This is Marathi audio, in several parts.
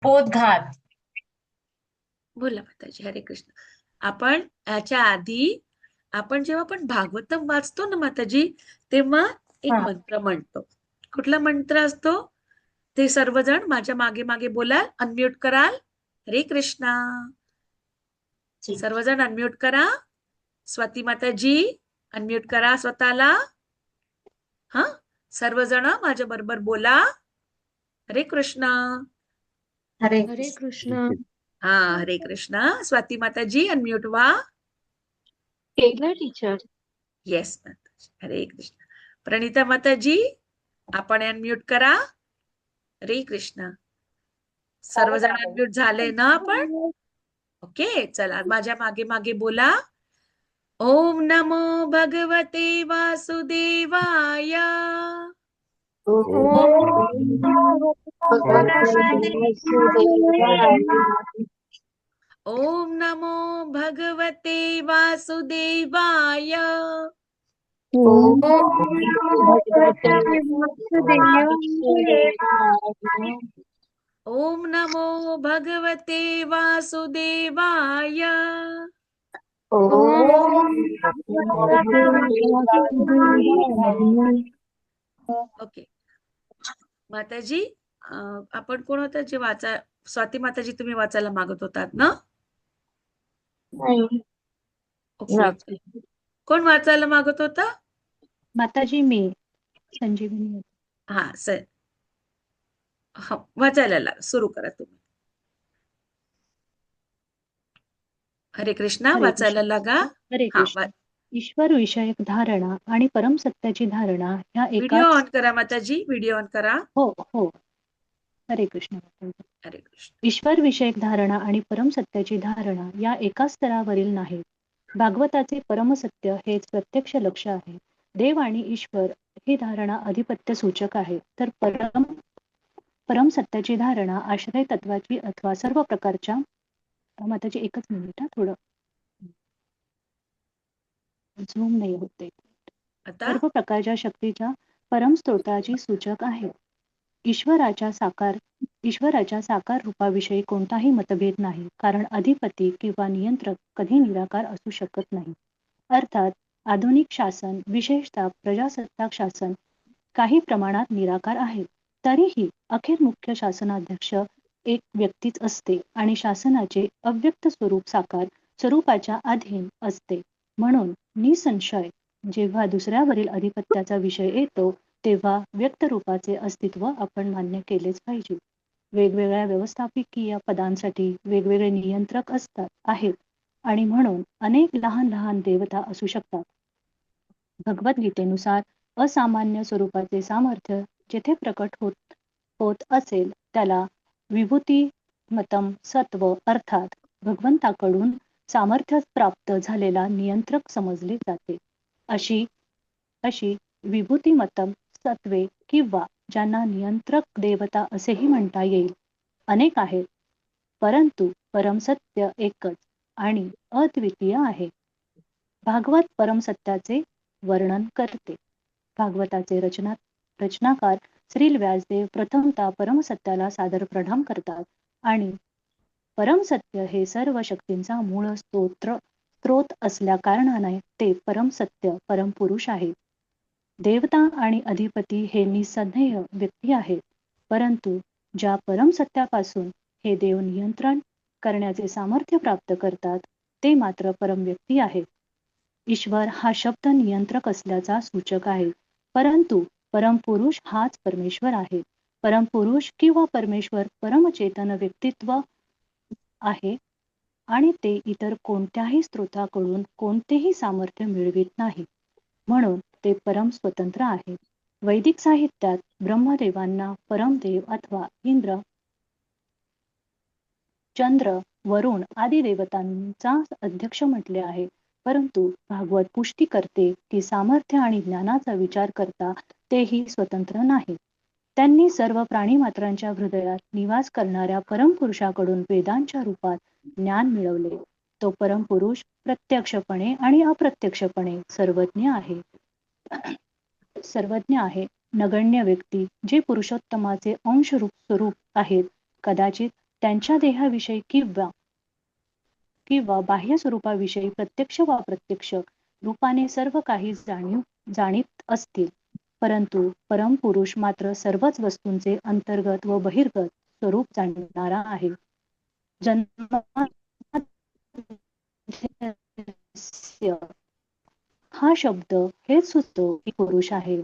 उपोद्घात. बोला माताजी. हरे कृष्ण. आपण याच्या आधी आपण जेव्हा आपण भागवतम वाचतो ना माताजी, तेव्हा एक हा, मंत्र म्हणतो. कुठला मंत्र असतो? ते सर्वजण माझ्या मागे मागे बोलाल, अनम्यूट कराल. हरे कृष्णा. ठीक. सर्वजण अनम्यूट करा. स्वाती माताजी अनम्यूट करा स्वतःला. हा, सर्वजण माझ्या बरोबर बोला. हरे कृष्णा. हरे हरे कृष्ण. कृष्ण. हा, हरे कृष्णा. स्वाती माताजी अनम्यूट व्हा. केलं टीचर. येस माताजी. हरे कृष्ण. प्रणिता माताजी आपण अनम्यूट करा. हरे कृष्ण. सर्वजण अनम्यूट झाले ना आपण? ओके, चला माझ्या मागे मागे बोला. ओम नमो भगवते वासुदेवाय. ओम नमो भगवते वासुदेवाय. ओम नमो भगवते वासुदेवाय. ओके माताजी, आपण कोण होतं जे स्वाती माताजी तुम्ही वाचायला मागत होतात ना? ओके, कोण वाचायला मागत होता? माताजी मी संजीवनी. हा सर, वाचायला सुरू करा तुम्ही. हरे कृष्णा. हरे वाचायला कृष्ण. लागा. हरे हा, कृष्ण. ईश्वर विषयक धारणा आणि परमसत्याची धारणा ह्या व्हिडिओ एकाच. ऑन करा माताजी, व्हिडिओ ऑन करा. हो हो. हरे कृष्ण. हरे कृष्ण. ईश्वर विषयक धारणा आणि परमसत्याची धारणा या एकाच स्तरावरील नाहीत. भागवताचे परमसत्य हेच प्रत्यक्ष लक्ष आहे. देव आणि ईश्वर ही धारणा अधिपत्य सूचक आहे, तर परमसत्याची धारणा आश्रय तत्वाची अथवा सर्व प्रकारच्या. माताजी एकच मिनिट, थोडं झूम नाही होते. आता सर्व प्रकारच्या शक्तीच्या परमस्तोत्राची सूचक आहे. ईश्वराच्या साकार रूपाविषयी कोणताही मतभेद नाही, कारण अधिपती किंवा नियंत्रक कधी निराकार असू शकत नाही. अर्थात आधुनिक शासन, विशेषतः प्रजासत्ताक शासन, काही प्रमाणात निराकार आहे. तरीही अखेर मुख्य शासनाध्यक्ष एक व्यक्तीच असते आणि शासनाचे अव्यक्त स्वरूप साकार स्वरूपाच्या अधीन असते. म्हणून निसंशय जेव्हा दुसऱ्यावरील अधिपत्याचा विषय येतो, तेव्हा व्यक्त रूपाचे अस्तित्व आपण मान्य केलेच पाहिजे. वेगवेगळ्या व्यवस्थापकीय पदांसाठी वेगवेगळे नियंत्रक आहेत आणि म्हणून अनेक लहान लहान देवता असू शकतात. भगवद्गीतेनुसार असामान्य स्वरूपाचे सामर्थ्य जेथे प्रकट होत असेल त्याला विभूतिमतम सत्व अर्थात भगवंताकडून सामर्थ्य प्राप्त झालेला नियंत्रक समजले जाते. अशी विभूतिमतम सत्वे किंवा ज्यांना नियंत्रक देवता असेही म्हणता येईल अनेक आहेत, परंतु परमसत्य एकच आणि अद्वितीय आहे. भागवत परमसत्याचे वर्णन करते. भागवताचे रचनाकार श्रील व्यासदेव प्रथमतः परमसत्याला सादर प्रणाम करतात आणि परमसत्य हे सर्व शक्तींचा मूळ स्त्रोत असल्या कारणाने ते परमसत्य परमपुरुष आहे. देवता आणि अधिपती हे निसंदेह व्यक्ती आहेत, परंतु ज्या परमसत्यापासून हे देव नियंत्रण करण्याचे सामर्थ्य प्राप्त करतात ते मात्र परम व्यक्ती आहेत. ईश्वर हा शब्द नियंत्रक असल्याचा सूचक आहे, परंतु परमपुरुष हाच परमेश्वर आहे. परमपुरुष किंवा परमेश्वर परमचेतन व्यक्तित्व आहे आणि ते इतर कोणत्याही स्त्रोताकडून कोणतेही सामर्थ्य मिळवित नाही, म्हणून ते परम स्वतंत्र आहे. वैदिक साहित्यात ब्रह्मदेवांना परमदेव अथवा इंद्र, चंद्र, वरुण आदी देवतांचा अध्यक्ष म्हटले आहे, परंतु भागवत पुष्टी करते की सामर्थ्य आणि ज्ञानाचा विचार करता तेही स्वतंत्र नाही. त्यांनी सर्व प्राणीमात्रांच्या हृदयात निवास करणाऱ्या परमपुरुषाकडून वेदांच्या रूपात ज्ञान मिळवले. तो परमपुरुष प्रत्यक्षपणे आणि अप्रत्यक्षपणे सर्वज्ञ आहे. नगण्य व्यक्ती जे पुरुषोत्तमाचे अंशरूप स्वरूप आहेत, कदाचित त्यांच्या देहाविषयी किंवा किंवा बाह्य स्वरूपाविषयी प्रत्यक्ष वा अप्रत्यक्ष रूपाने सर्व काही जाणीत असतील, परंतु परमपुरुष मात्र सर्वच वस्तूंचे अंतर्गत व बहिर्गत स्वरूप जाणणारा आहे. जन्माद्यस्य हा शब्द हेच सुचतो की पुरुष आहे.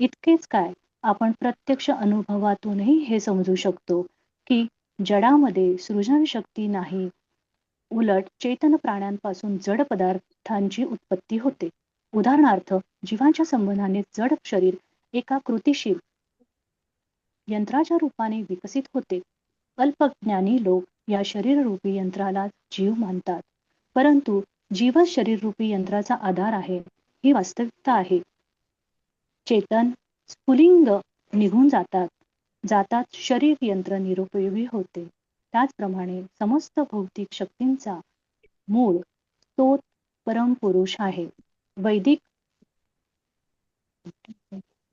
इतकेच काय, आपण प्रत्यक्ष अनुभवातूनही हे समजू शकतो की जडामध्ये सृजन शक्ती नाही, उलट चेतन प्राण्यांपासून जड पदार्थांची उत्पत्ती होते. उदाहरणार्थ, जीवांच्या संबंधाने जड शरीर एका कृतिशील यंत्राच्या रूपाने विकसित होते. अल्पज्ञानी लोक या शरीररूपी यंत्राला जीव मानतात, परंतु जीवच शरीररूपी यंत्राचा आधार आहे, ही वास्तविकता आहे. चेतन स्फुलिंग निघून जातात शरीर यंत्र निरुपयोगी होते. त्याचप्रमाणे समस्त भौतिक शक्तींचा मूळ तोच परमपुरुष आहे. वैदिक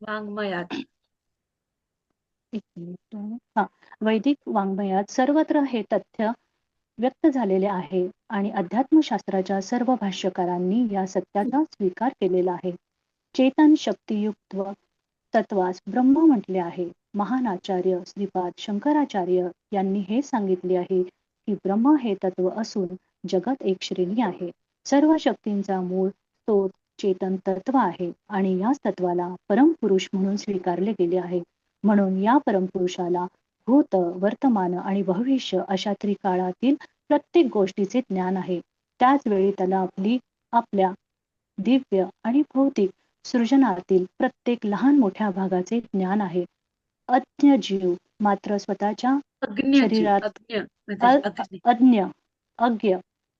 वाङ्मयात वैदिक वाङ्मयात सर्वत्र हे तथ्य व्यक्त झालेले आहे आणि अध्यात्मशास्त्राच्या सर्व भाष्यकारांनी या सत्याचा स्वीकार केलेला आहे. चेतन शक्तियुक्त तत्वास ब्रह्म म्हटले आहे. महान आचार्य श्रीपाद शंकराचार्य यांनी हे सांगितले आहे की ब्रह्म हे तत्व असून जगत एक श्रेणी आहे. सर्व शक्तींचा मूळ तो चेतन तत्व आहे आणि याच तत्वाला परमपुरुष म्हणून स्वीकारले गेले आहे. म्हणून या परमपुरुषाला भूत, वर्तमान आणि भविष्य अशा त्रिकाळातील प्रत्येक गोष्टीचे ज्ञान आहे. त्याच वेळी त्याला आपल्या दिव्य आणि भौतिक सृजनातील प्रत्येक लहान मोठ्या भागाचे ज्ञान आहे. अज्ञ जीव मात्र स्वतःच्या शरीरात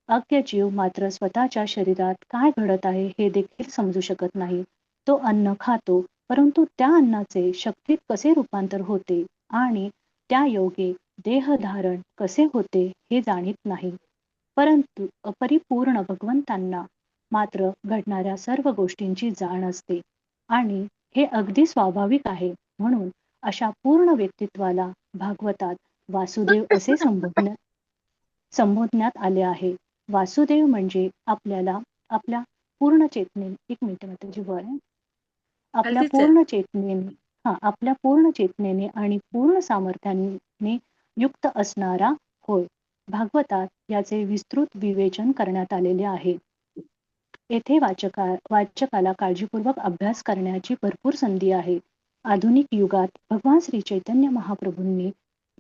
अज्ञ जीव मात्र स्वतःच्या शरीरात काय घडत आहे हे देखील समजू शकत नाही. तो अन्न खातो, परंतु त्या अन्नाचे शक्तीत कसे रूपांतर होते आणि त्या योगे देहधारण कसे होते हे जाणीत नाही. परंतु अपरिपूर्ण भगवंतांना मात्र घडणाऱ्या सर्व गोष्टींची जाण असते आणि हे अगदी स्वाभाविक आहे. म्हणून अशा पूर्ण व्यक्तित्वाला भागवतात वासुदेव असे संबोधण्यात आले आहे. वासुदेव म्हणजे आपल्याला आपल्या पूर्ण चेतनेने आपल्या पूर्ण चेतनेने आणि पूर्ण सामर्थ्याने युक्त असणारा होय. भागवतात याचे विस्तृत विवेचन करण्यात आलेले आहे. येथे वाचकाला काळजीपूर्वक अभ्यास करण्याची भरपूर संधी आहे. आधुनिक युगात भगवान श्री चैतन्य महाप्रभूंनी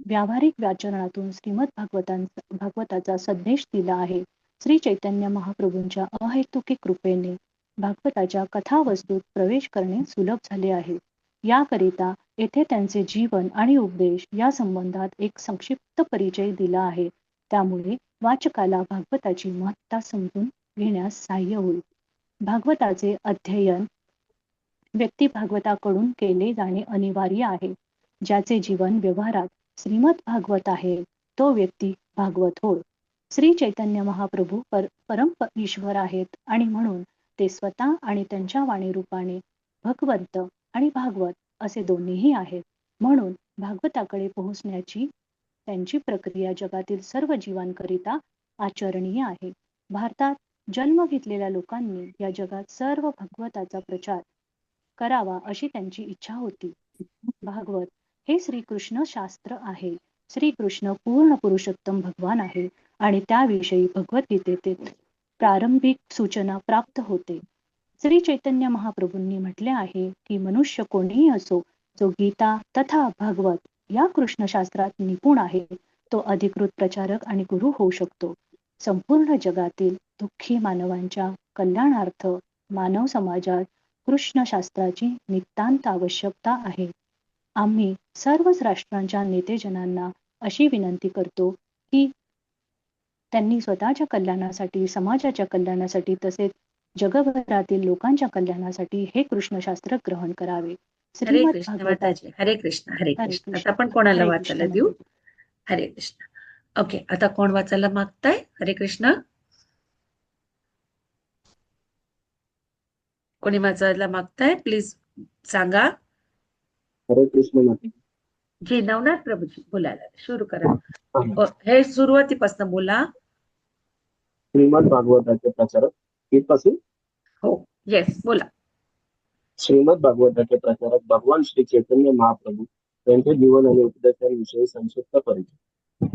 व्यावहारिक व्याकरणातून श्रीमद भागवताचा संदेश दिला आहे. श्री चैतन्य महाप्रभूंच्या अहैतुकी कृपेने भागवताच्या कथावस्तूत प्रवेश करणे सुलभ झाले आहे. याकरिता येथे त्यांचे जीवन आणि उपदेश या संबंधात एक संक्षिप्त परिचय दिला आहे. त्यामुळे वाचकाला भागवताची महत्ता समजून घेण्यास सहाय्य होईल. भागवताचे अध्ययन व्यक्ती भागवताकडून केले जाणे अनिवार्य आहे. ज्याचे जीवन व्यवहारात श्रीमद भागवत आहे तो व्यक्ती भागवत होय. श्री चैतन्य महाप्रभू परम ईश्वर आहेत आणि म्हणून ते स्वतः आणि त्यांच्या वाणी रूपाने भगवंत आणि भागवत असे दोन्हीही आहेत. म्हणून भागवताकडे पोहोचण्याची त्यांची प्रक्रिया जगातील सर्व जीवांकरिता आचरणीय आहे. भारतात जन्म घेतलेल्या लोकांनी या जगात सर्व भागवताचा प्रचार करावा अशी त्यांची इच्छा होती. भागवत हे श्रीकृष्ण शास्त्र आहे. श्रीकृष्ण पूर्ण पुरुषोत्तम भगवान आहे आणि त्याविषयी भगवद्गीतेत प्रारंभिक सूचना प्राप्त होते. श्री चैतन्य महाप्रभूंनी म्हटले आहे की मनुष्य कोणीही असो जो गीता तथा भागवत या कृष्णशास्त्रात निपुण आहे तो अधिकृत प्रचारक आणि गुरु होऊ शकतो. संपूर्ण जगातील दुःखी मानवांच्या कल्याणार्थ मानव समाजात कृष्णशास्त्राची नितांत आवश्यकता आहे. आम्ही सर्वच राष्ट्रांच्या नेतेजनांना अशी विनंती करतो की त्यांनी स्वतःच्या कल्याणासाठी, समाजाच्या कल्याणासाठी तसेच जगभरातील लोकांच्या कल्याणासाठी हे कृष्णशास्त्र ग्रहण करावे. हरे श्रीमद कृष्ण भागवतात माताजी. हरे कृष्ण हरे हरे कृष्ण. कृष्ण. आता आपण कोणाला हरे वाचायला कृष्ण देऊ? माताजी. हरे कृष्ण. ओके, आता कोण वाचायला मागताय? हरे कृष्ण. कोणी वाचायला मागताय? प्लीज सांगा. हरे कृष्ण माता. जी नवनाथ प्रभूजी बोलायला सुरू करा. हे सुरुवातीपासून बोला. श्रीमद भागवताचे प्रचारक इथपासून हो येस बोला. श्रीमद भागवताचे प्रचारक भगवान श्री चैतन्य महाप्रभू यांचे जीवन आणि उपदेशांविषयी संक्षिप्त परिचय.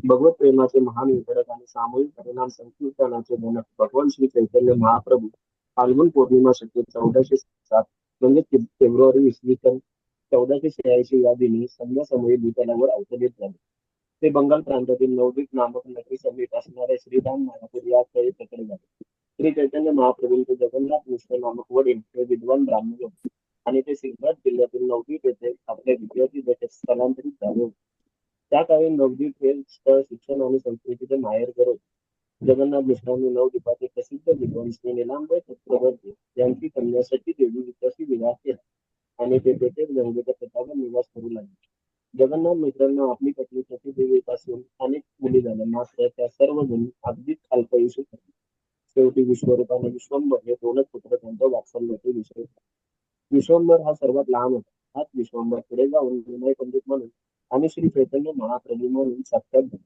भगवत प्रेमाचे महान वितरक आणि सामूहिक परिणाम संकीर्तनाचे जनक भगवान श्री चैतन्य महाप्रभू फाल्गुन पौर्णिमा शके 1407 म्हणजे फेब्रुवारी इसवी सन 1486 या दिनी संध्या समयी भूतलावर अवतरित झाले. ते बंगाल प्रांतातील नवदीप नामक नगरी समीप असणाऱ्या श्रीराम मायापूर या स्थळी प्रकट झाले. श्री चैतन्य महाप्रभूंचे जगन्नाथ मिश्र नामक वडील हे विद्वान ब्राह्मण होते आणि ते सिंहराज जिल्ह्यातील नवदीप येथे आपल्या विद्यार्थी दशेत स्थलांतरित झाले होते. त्या काळी नवदीप हे स्थळ शिक्षण आणि संस्कृतीचे माहेरघर होते. जगन्नाथ मिश्रांनी नवदीपाचे प्रसिद्ध विद्वान श्री नीलांबर चक्रवर्ती यांची कन्या सती देवी हिच्याशी विवाह केला आणि ते तेथेच गंगेच्या तटावर निवास करू लागले. जगन्नाथ मिश्रांना आपली पत्नी सती देवीपासून अनेक मुली झाल्या, मात्र त्या सर्व जणी अगदीच अल्पयुषी ठरल्या. शेवटी विश्वरूप आणि विश्वंभर हे दोनच पुत्र त्यांच्या वात्सल्याचे विषय होते. विश्वंभर हा सर्वात लहान होता. हाच विश्वंभर पुढे जाऊन विनय पंडित म्हणून आणि श्री चैतन्य महाप्रभू म्हणून साक्षात झाले.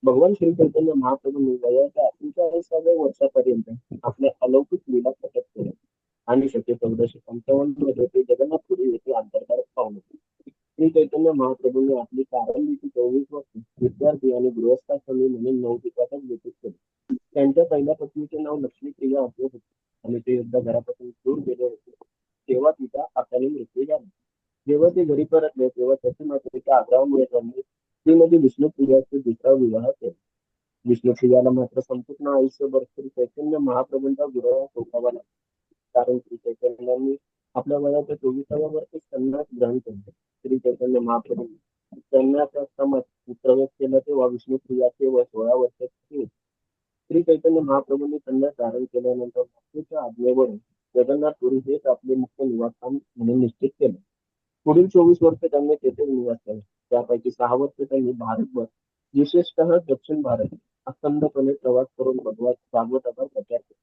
भगवान श्री चैतन्य महाप्रभूंनी वयाच्या 45व्या वर्षापर्यंत आपल्या अलौकिक लीला प्रकट केल्या आणि शके 1455 मध्ये ते जगन्नाथपुरी येथे अंतर्धार पावले. श्री चैतन्य महाप्रभूंनी आपली प्रारंभीची 24 वर्ष विद्यार्थी आणि गृहस्थाश्रमी म्हणून नवदीपातच व्यतीत केली. त्यांच्या पहिल्या पत्नीचे नाव लक्ष्मीप्रिया असे होते आणि ते एकदा घरापासून दूर गेले होते तेव्हा तिचा अकाली मृत्यू झाला. जेव्हा ते घरी परतले तेव्हा त्याची मातेच्या आग्रहामुळे त्यांनी श्रीमती विष्णुप्रियाचा दुसरा विवाह केला. विष्णुप्रियाला मात्र संपूर्ण आयुष्यभर श्री चैतन्य महाप्रभूंचा गुरु सोसावा लागला, कारण श्री चैतन्यांनी आपल्या वयाच्या 24व्या वर्षी संन्यास ग्रहण केले. श्री चैतन्य महाप्रभूंनी संन्यासाश्रमात प्रवेश केला तेव्हा विष्णुप्रियाचे वय 16 वर्षाचे होते. श्री चैतन्य महाप्रभूंनी संन्यास धारण केल्यानंतर मातेच्या आज्ञेवरून जगन्नाथपुरी हेच आपले मुख्य निवासस्थान म्हणून निश्चित केले. पुढील 24 वर्ष त्यांनी तेथे निवास केला. त्यापैकी 6 वर्ष त्यांनी भारतभर विशेषतः दक्षिण भारत अखंडपणे प्रवास करून भागवताचा प्रचार केला.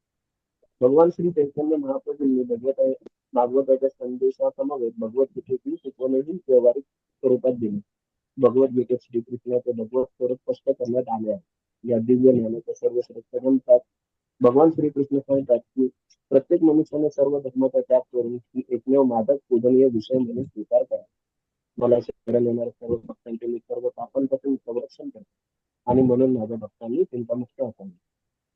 भगवान श्री चैतन्य महाप्रभूंनी भागवताच्या संदेशासमवेत भगवद्गीतेची शिकवणही व्यावहारिक स्वरूपात दिली. भगवद्गीतेत श्रीकृष्णाचे भगवत स्वरूप स्पष्ट करण्यात आले आहे. या दिव्य ज्ञानाच्या सर्वश्रेष्ठ ग्रंथात भगवान श्रीकृष्ण सांगतात की प्रत्येक मनुष्याने सर्व धर्माचा त्याग करून एकमेव माझाच पूजनीय विषय म्हणून स्वीकार करा. मला शरण येणाऱ्या सर्व भक्तांचे मी सर्व पापांपासून संरक्षण करतो आणि म्हणून माझ्या भक्तांनी चिंतामुक्त असावे.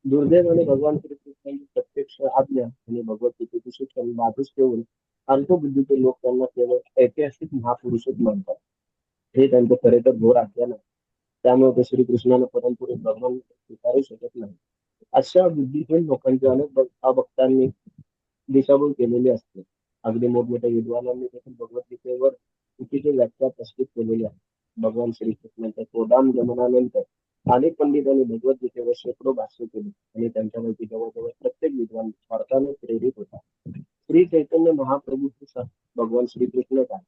दुर्दैवाने भगवान श्रीकृष्णांची प्रत्यक्ष आज्ञा आणि भगवद्गीतेचे शिक्षण बाजूस ठेवून अल्पबुद्धीचे लोक त्यांना केवळ ऐतिहासिक महापुरुषच मानतात. हे त्यांचे खरे तर घोर अज्ञान आहे. त्यामुळे ते श्रीकृष्णाला परंपरेत भगवान स्वीकारू शकत नाही. अशा बुद्धिहीन लोकांचे अनेक भक्तांनी दिशाभूल केलेली असते. अगदी मोठमोठ्या विद्वानांनी देखील भगवद्गीतेवर चुकीची व्याख्या प्रस्तुत केलेली आहे. भगवान श्रीकृष्णांच्या गोदाम गमनानंतर अनेक पंडितांनी भगवद्गीतेवर शेकडो भाष्य केली आणि त्यांच्यापैकी जवळजवळ प्रत्येक विद्वान स्वार्थाने प्रेरित होता. श्री चैतन्य महाप्रभू भगवान श्रीकृष्णच आहे,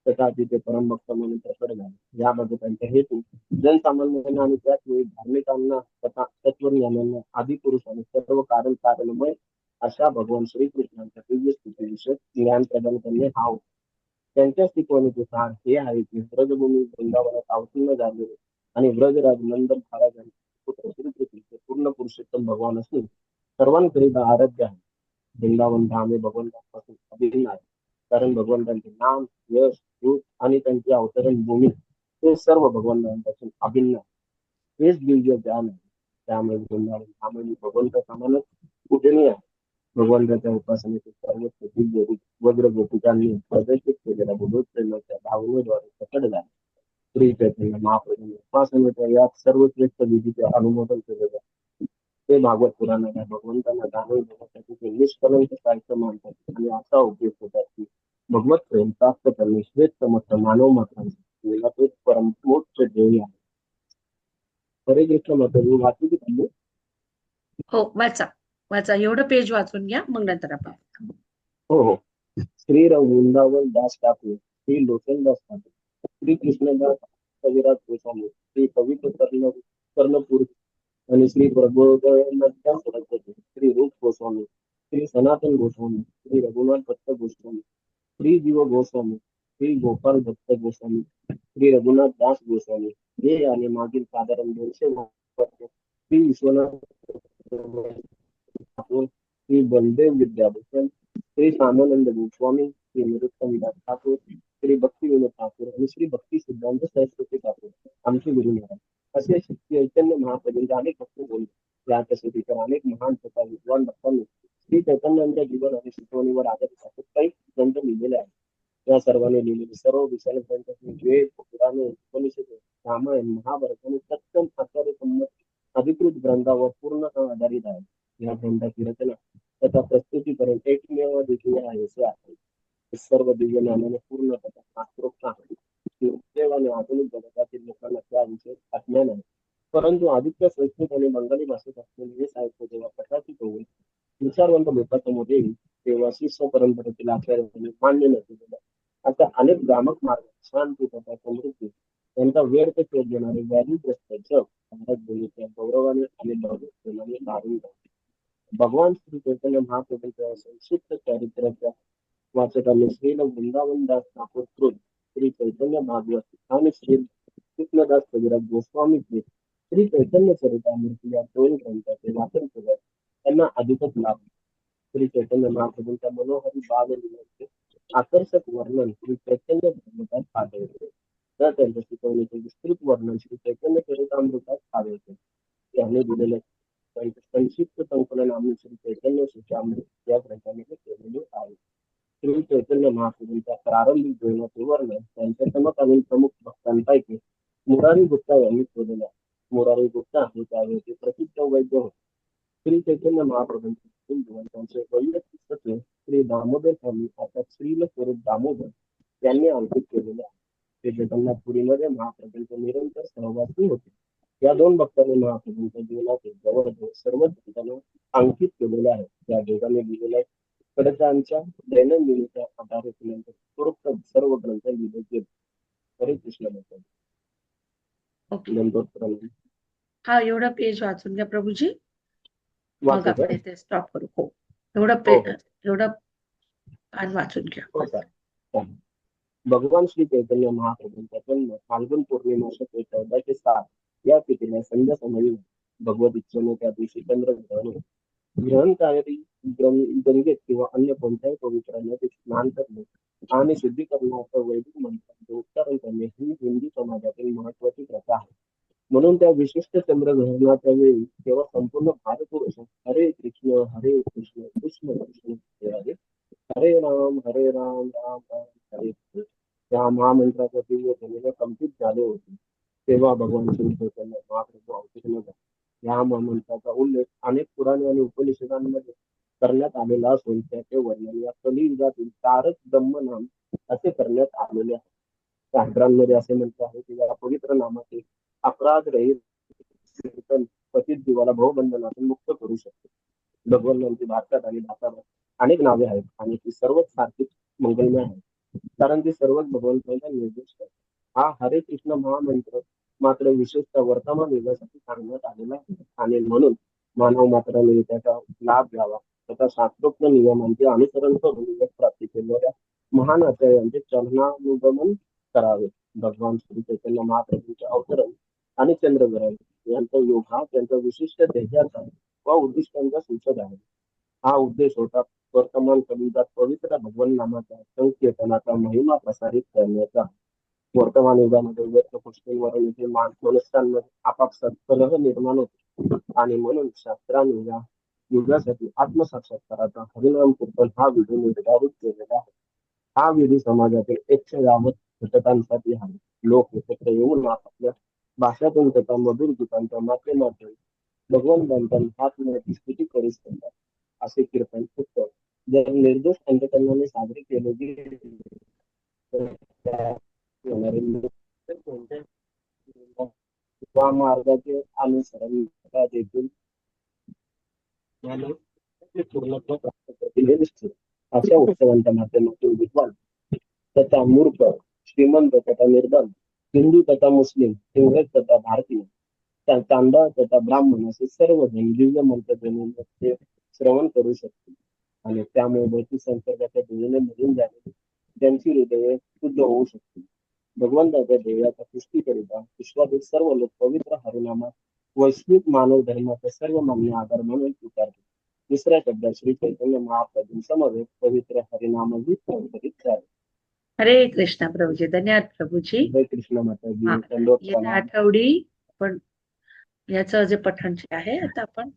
तथापि ते परमभक्त म्हणून प्रकट झाले. यामध्ये त्यांचा हेतू जनसामान्यांना आणि त्याच वेळी धार्मिकांना तथा तत्वज्ञानांना आदिपुरुष आणि सर्व कारणमय अशा भगवान श्रीकृष्णांच्या दिव्य स्थितीविषयक ज्ञान प्रदान करणे हा होता. त्यांच्या शिकवणीचे सार हे आहे की व्रजभूमी वृंदावनात अवतीर्ण झालेले आणि व्रजराज नंद महाराजांचे पुत्र श्रीकृष्ण हे पूर्ण पुरुषोत्तम भगवान असून सर्वांकरिता आराध्य आहे. वृंदावन धाम हे भगवंतांपासून अभिन्न आहे, कारण भगवंतांचे नाम, यश, रूप आणि त्यांची अवतरण भूमी हे सर्व भगवंतांपासून अभिन्न आहे. हेच दिव्य ज्ञान आहे. त्यामुळे वृंदावन धाम भगवंता समानच पूजनीय आहे. भगवंताच्या उपासनेचे सर्वोच्च दिव्य रूप वज्र गोपिकांनी प्रदर्शित केलेल्या बुद्धोत प्रेमाच्या भावनेद्वारे प्रकट झाले. श्री चैतन्य महाप्रभूंनी उपासनेच्या या सर्वश्रेष्ठ विधीचे अनुमोदन केले जाते. ते भागवत पुराणाला भगवंतांना जाणून घेण्यासाठी ते निष्कलंक साहित्य मानतात आणि असा उपयोग होतात की भगवत प्रेम प्राप्त करणे हेच समस्त मानव मात्रांचे परम मोक्ष ध्येय आहे. हरे कृष्ण माता वाचू की हो वाचा वाचा एवढं पेज वाचून घ्या मग नंतर आपण. हो. श्री वृंदावन दास ठाकूर, श्री लोचनदास ठाकूर, श्री कृष्णदास कविराज गोस्वामी, श्री पवित्र कर्णपूर आणि श्री प्रबोधनदास सरस्वती, श्री रूप गोस्वामी, श्री सनातन गोस्वामी, श्री रघुनाथ भट्ट गोस्वामी, श्री जीव गोस्वामी, श्री गोपाल भट्ट गोस्वामी, श्री रघुनाथ दास गोस्वामी हे आणि मागील साधारण 200 वर्ष श्री विश्वनाथ ठाकूर, श्री बलदेव विद्याभूषण, श्री श्यामानंद गोस्वामी, श्री नरोत्तम दास ठाकूर, श्री भक्ती विनोद ठाकूर आणि श्री भक्ती सिद्धांत सरस्वती ठाकूर आमचे गुरु महाराज असे चैतन्य महाप्रभूंचे अनेक भक्त बोलले. या तसेच अनेक महान तथा विद्वान भक्तांनी श्री चैतन्यांच्या जीवन आणि शिकवणीवर आधारित असे काही ग्रंथ लिहिलेले आहेत. या सर्वांनी लिहिलेले सर्व विशाल ग्रंथ वेद, पुराणे, उपनिषदे, रामायण, महाभारत आणि तत्सम आचार्य संमत अधिकृत ग्रंथावर पूर्णतः आधारित आहे. या ग्रंथाची रचना तथा प्रस्तुतीकरण एकमेव द्वितीय आहे असे आहे. सर्व दिव्य ज्ञानाने पूर्ण तथा शास्त्रोक्त आहे. देव आणि आधुनिक जगतातील लोकांना त्याविषयी अज्ञान आहे. परंतु आदित्य संस्कृत आणि बंगाली भाषेत असलेले हे साहित्य जेव्हा प्रकाशित होईल विचारवंत लोकांसमोर येईल तेव्हा शिष्य परंपरेतील आचार्यांनी मान्य न केलेलं आता अनेक भ्रामक मार्ग शांती तथा समृद्धी यांचा व्यर्थ शोध घेणारे व्याधीग्रस्त जग भारत भूमीच्या गौरवाने आणि लौकिक प्रेमाने धारून जाते. भगवान श्री चैतन्य महाप्रभूंच्या संक्षिप्त चारित्र्याच्या वाचकांनी श्रील वृंदावनदास ठाकूर कृत, श्री चैतन्य भागवत आणि श्री कृष्णदास कविराज गोस्वामी कृत, श्री चैतन्य चरितामृती या 2 ग्रंथाचे वाचन केल्यास त्यांना अधिकच लाभ. श्री चैतन्य महाप्रभूंच्या मनोहरी बाललीलांचे आकर्षक वर्णन श्री चैतन्य भागवतात आढळते. तर त्यांच्या शिकवणीचे विस्तृत वर्णन श्री चैतन्य चरितामृतात आढळते. त्यांनी दिलेले संक्षिप्त संकलन आम्ही श्री चैतन्य शिक्षामृत या ग्रंथामध्ये केलेले आहे. श्री चैतन्य महाप्रभूंच्या प्रारंभिक जीवनाचे वर्णन त्यांच्या समकालीन प्रमुख भक्तांपैकी मुरारी गुप्ता यांनी केलेले आहे. मुरारी गुप्ता हे त्यावेळेचे प्रसिद्ध वैद्य होते. श्री चैतन्य महाप्रभूंचे जीवन त्यांचे वैयक्तिक सचिव श्री दामोदर स्वामी अर्थात श्रील स्वरूप दामोदर यांनी अंकित केलेले आहे. ते जगन्नाथपुरीमध्ये महाप्रभूंचे निरंतर सहवासी होते. या 2 भक्तांनी महाप्रभूंच्या जीवनाचे जवळजवळ सर्व ग्रंथांना अंकित केलेले आहे. या दोघांनी लिहिलेल्या कडकांच्या दैनंदिनीच्या आधारे केल्यानंतर पूर्वोक्त सर्व ग्रंथ लिहिले गेले. हरे कृष्ण म्हणतात. ओके. नंतर हा एवढा पेज वाचून घ्या प्रभूजी, मग वाचू आपण का? इथे स्टॉप करू. हो एवढं हो, हो. एवढं पान वाचून घ्या. हो सर. चालेल. भगवान श्री चैतन्य महाप्रभूंचा जन्म फाल्गुन पौर्णिमा शके 1407 या तिथीला संध्या समयी भगवत इच्छेने त्या दिवशी चंद्रग्रहण होते. ग्रहणकाळी गंगेत किंवा अन्य कोणत्याही पवित्र नदीत स्नान करणे आणि शुद्धीकरणाचा वैदिक मंत्रांचे उच्चारण करणे ही हिंदू समाजातील महत्वाची प्रथा आहे. म्हणून त्या विशिष्ट चंद्रग्रहणाच्या वेळी तेव्हा संपूर्ण भारतवर्ष हरे कृष्ण कृष्ण कृष्ण हरे हरे, हरे राम राम राम हरे हरे या महामंत्राच्या दिव्य ध्वनीने कंपित झाले होते. तेव्हा भगवान श्री चैतन्य महाप्रभू अवतीर्ण झाले. या महामंत्राचा उल्लेख अनेक पुराणे आणि उपनिषदांमध्ये करण्यात आलेला असून त्याचे वर्णन या कलियुगातील तारक ब्रह्म नाम असे करण्यात आलेले आहे. शास्त्रांमध्ये असे म्हणते आहे की या पवित्र नामाचे अपराध रहित कीर्तन पतित जीवाला भवबंधनातून मुक्त करू शकते. भगवंतांची भारतात आणि भारतावर अनेक नावे आहेत आणि ती सर्वच सारखीच मंगलमय आहेत, कारण ती सर्वच भगवंतांचा निर्देश करते. हा हरे कृष्ण महामंत्र मात्र विशेषतः वर्तमान युगासाठी सांगण्यात आलेला आहे आणि म्हणून मानव मात्राने त्याचा लाभ घ्यावा तथा शास्त्रोक्त नियमांचे अनुसरण करून यश प्राप्ती केलेल्या महान आचार्यांचे चरणानुगमन करावे. भगवान श्री चैतन्य महाप्रभूंचे अवतरण आणि चंद्रग्रहण यांचा योग हा त्यांचा विशिष्ट ध्येयाचा व उद्दिष्टांचा सूचक आहे. हा उद्देश होता वर्तमान कलियुगात पवित्र भगवान नामाचा संकीर्तनाचा महिमा प्रसारित करण्याचा. वर्तमान युगामध्ये व्यक्त गोष्टींवरून येथे मनुष्यांमध्ये आपापसात कलह निर्माण होतो आणि म्हणून शास्त्राने या युगासाठी आत्मसाक्षात्काराचा हरिनाम कीर्तन हा विधी निर्धारित केलेला आहे. हा विधी समाजातील 150 घटकांसाठी आहे. लोक एकत्र येऊन आपल्या भाषातून तथा मधुर गीतांच्या माध्यमातून भगवंतांच्या महात्म्याची स्तुती करू शकतात. असे कीर्तन फक्त जर निर्दोष अंतकरणाने साजरे केले गेले मार्गाचे अनुसरण देखील पूर्णत्व प्राप्त करतील हे निश्चित. अशा उत्सवांच्या माध्यमातून विद्वान तथा मूर्ख, श्रीमंत तथा निर्धन, हिंदू तथा मुस्लिम, इंग्रज तथा भारतीय, तांडा तथा ब्राह्मण असे सर्वजण दिव्य मंत्र श्रवण करू शकतील आणि त्यामुळे भौतिक संसर्गाच्या दिवेने मधून झाले त्यांची हृदये शुद्ध होऊ शकतील. भगवंताच्या ध्येयाच्या पुष्टीकरिता विश्वातील सर्व लोक पवित्र हरिनामात वैश्विक मानव धर्माचा सर्वमान्य आधार म्हणून स्वीकारतो. दुसऱ्या शब्दात श्री चैतन्य महाप्रभूंसमवेत पवित्र हरिनामही संकलित झाले. हरे कृष्ण प्रभूजी, धन्यवाद प्रभूजी. हरे कृष्ण माताजी, हा, दंडवत येत्या प्रणाम. आठवडी पण याचं जे पठण जे आहे आता आपण